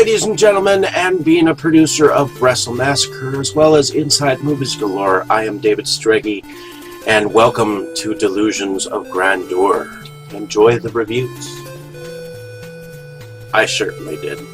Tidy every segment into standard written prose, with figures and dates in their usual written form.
ladies and gentlemen, and being a producer of Wrestle Massacre as well as Inside Movies Galore, I am David Streggy, and welcome to Delusions of Grandeur. Enjoy the reviews. I certainly did.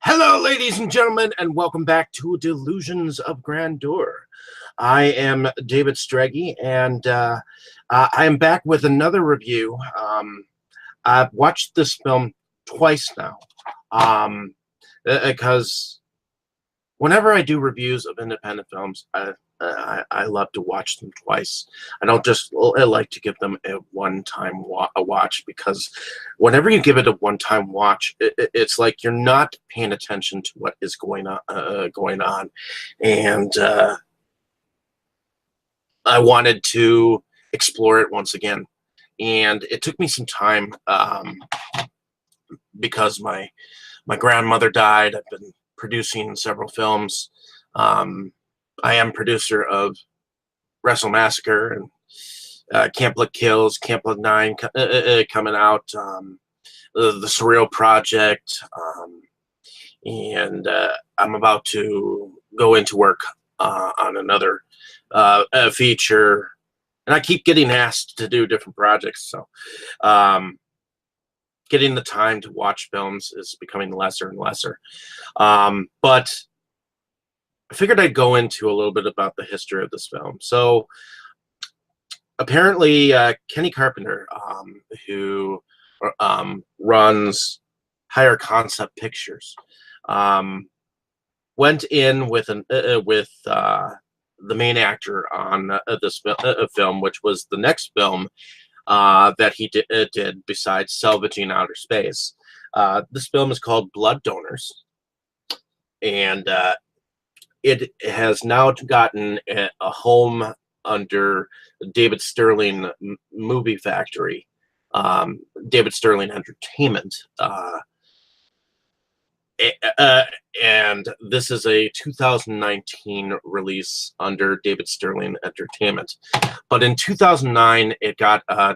Hello, ladies and gentlemen, and welcome back to Delusions of Grandeur. I am David Streggy, and I am back with another review. I've watched this film twice now, because whenever I do reviews of independent films, I love to watch them twice. I don't just like to give them a one-time watch, because whenever you give it a one-time watch, it's like you're not paying attention to what is going on, and I wanted to explore it once again, and it took me some time because my grandmother died. I've been producing several films. I am producer of Wrestle Massacre and Camp Blood Kills, Camp Blood 9 coming out, the Surreal Project, and I'm about to go into work on another feature, and I keep getting asked to do different projects, so getting the time to watch films is becoming lesser and lesser. But I figured I'd go into a little bit about the history of this film. So apparently Kenny Carpenter, who runs Higher Concept Pictures, went in with the main actor on this film, which was the next film that he did besides Salvaging Outer Space. This film is called Blood Donors, and it has now gotten a home under David Sterling Movie Factory, David Sterling Entertainment, and this is a 2019 release under David Sterling Entertainment. But in 2009, it got a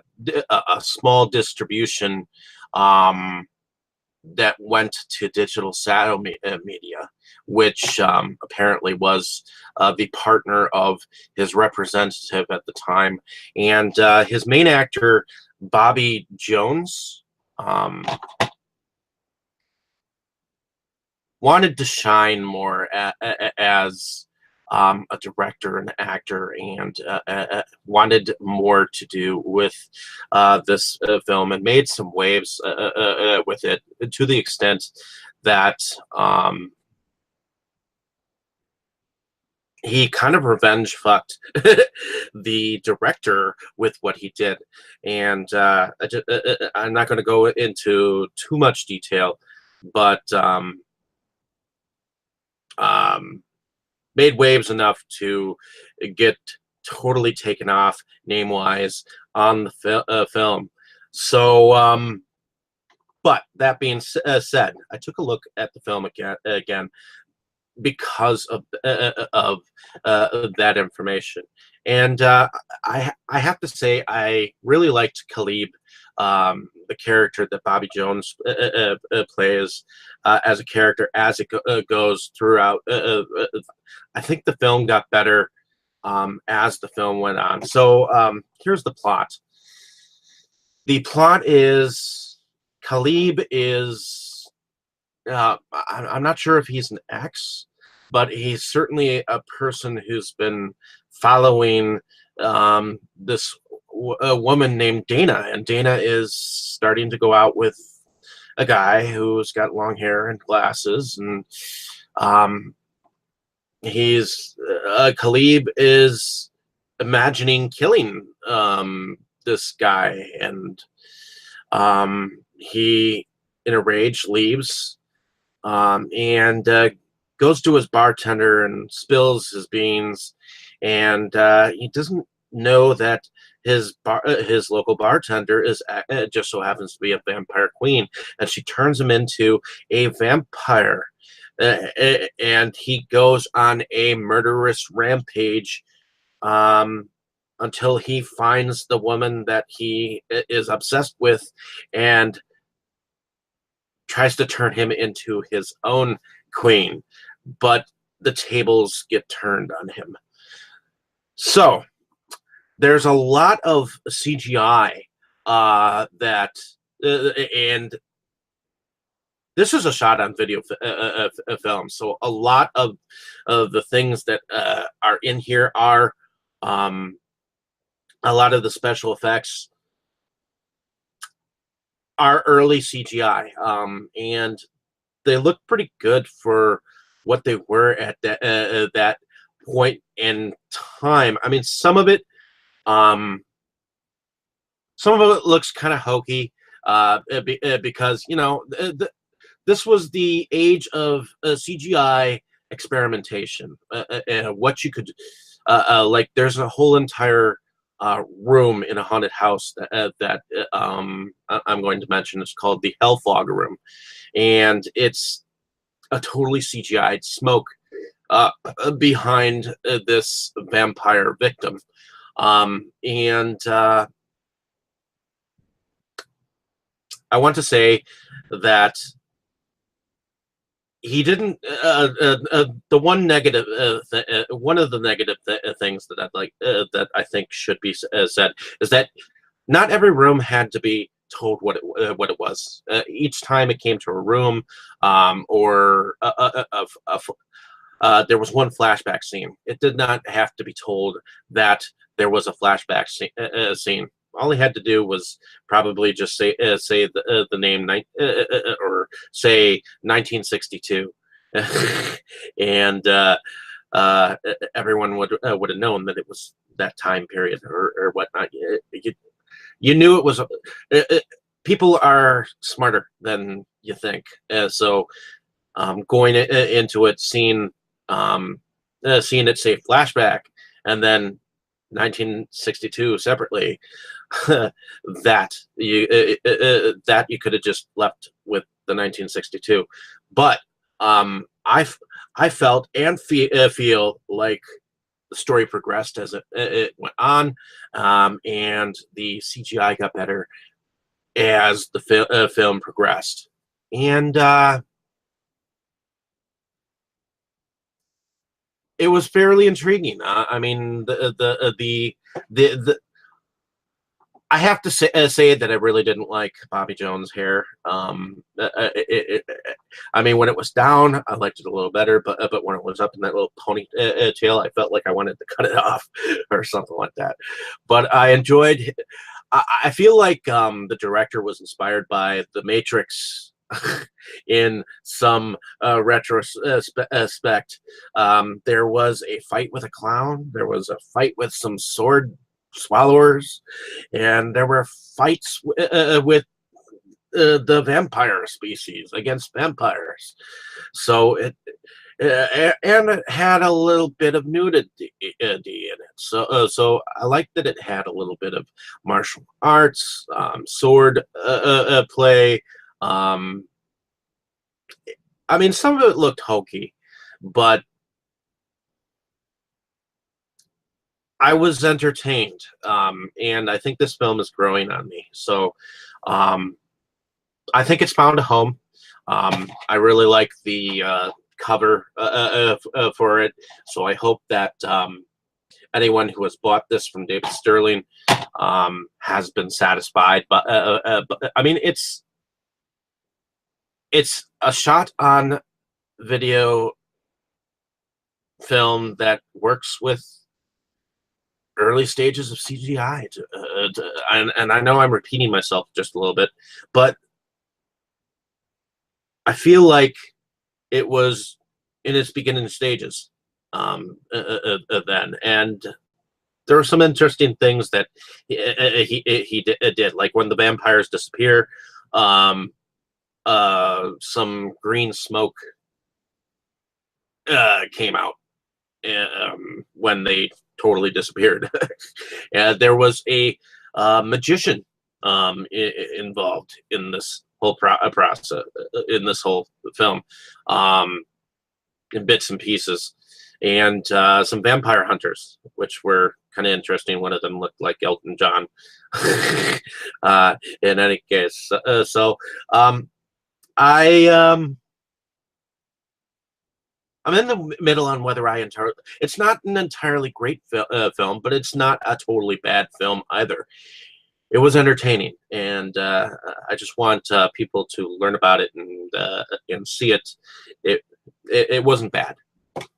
small distribution that went to Digital Shadow Media, which apparently was the partner of his representative at the time. And his main actor, Bobby Jones, wanted to shine more as a director and actor, and wanted more to do with this film, and made some waves with it, to the extent that he kind of revenge fucked the director with what he did. And I'm not going to go into too much detail, but made waves enough to get totally taken off name-wise on the film. So, but that being said, I took a look at the film again because of that information, and I have to say I really liked Khalib, the character that Bobby Jones plays as a character as it goes throughout. I think the film got better as the film went on. So here's the plot. The plot is Khalib is I'm not sure if he's an ex but he's certainly a person who's been following this a woman named Dana, and Dana is starting to go out with a guy who's got long hair and glasses, and um, he's Khalib is imagining killing this guy, and he, in a rage, leaves and goes to his bartender and spills his beans, and he doesn't know that his local bartender is just so happens to be a vampire queen, and she turns him into a vampire, and he goes on a murderous rampage um, until he finds the woman that he is obsessed with and tries to turn him into his own queen, but the tables get turned on him. So there's a lot of CGI and this is a shot on video film, so a lot of the things that are in here are a lot of the special effects are early CGI, and they look pretty good for what they were at that point in time. I mean, some of it looks kind of hokey because, you know, this was the age of CGI experimentation. What you could like, there's a whole entire room in a haunted house that I'm going to mention. It's called the Hellfog Room, and it's a totally CGI'd smoke behind this vampire victim, and I want to say that he didn't. The one negative, one of the negative things that I'd like that I think should be said is that not every room had to be told what it was. Each time it came to a room, or there was one flashback scene. It did not have to be told that there was a flashback scene. All he had to do was probably just say the name or say 1962, and everyone would have known that it was that time period or whatnot. You knew it was. People are smarter than you think, so going into it, seeing it say flashback and then 1962 separately, that you could have just left with the 1962, but I felt and feel like the story progressed as it went on, and the CGI got better as the film progressed, and it was fairly intriguing. I mean, the I have to say that I really didn't like Bobby Jones' hair. I mean, when it was down, I liked it a little better, but when it was up in that little ponytail, I felt like I wanted to cut it off or something like that. But I enjoyed. I feel like the director was inspired by The Matrix in some retrospect. There was a fight with a clown. There was a fight with some sword swallowers, and there were fights with the vampire species against vampires. So it had a little bit of nudity in it. So I liked that it had a little bit of martial arts, sword play. I mean, some of it looked hokey, but I was entertained, and I think this film is growing on me. So I think it's found a home. I really like the cover for it, so I hope that anyone who has bought this from David Sterling has been satisfied. But I mean, it's a shot on video film that works with early stages of CGI. And I know I'm repeating myself just a little bit, but I feel like it was in its beginning stages then, and there were some interesting things that he did, like when the vampires disappear, um, some green smoke came out when they totally disappeared. And there was a magician involved in this whole process, in this whole film, in bits and pieces, and some vampire hunters, which were kind of interesting. One of them looked like Elton John. In any case, I I'm in the middle on whether I entirely. It's not an entirely great film, but it's not a totally bad film either. It was entertaining, and I just want people to learn about it and see it. It it wasn't bad.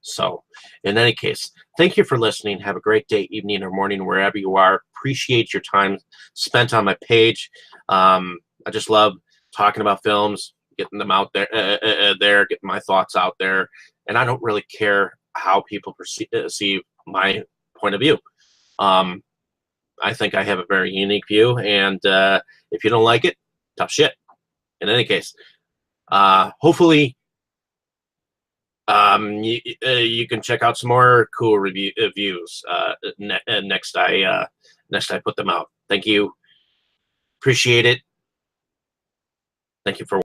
So, in any case, thank you for listening. Have a great day, evening, or morning, wherever you are. Appreciate your time spent on my page. I just love talking about films, getting them out there, getting my thoughts out there, and I don't really care how people perceive my point of view. Um, I think I have a very unique view, and if you don't like it, tough shit. In any case, hopefully you can check out some more cool reviews next I put them out. Thank you. Appreciate it. Thank you for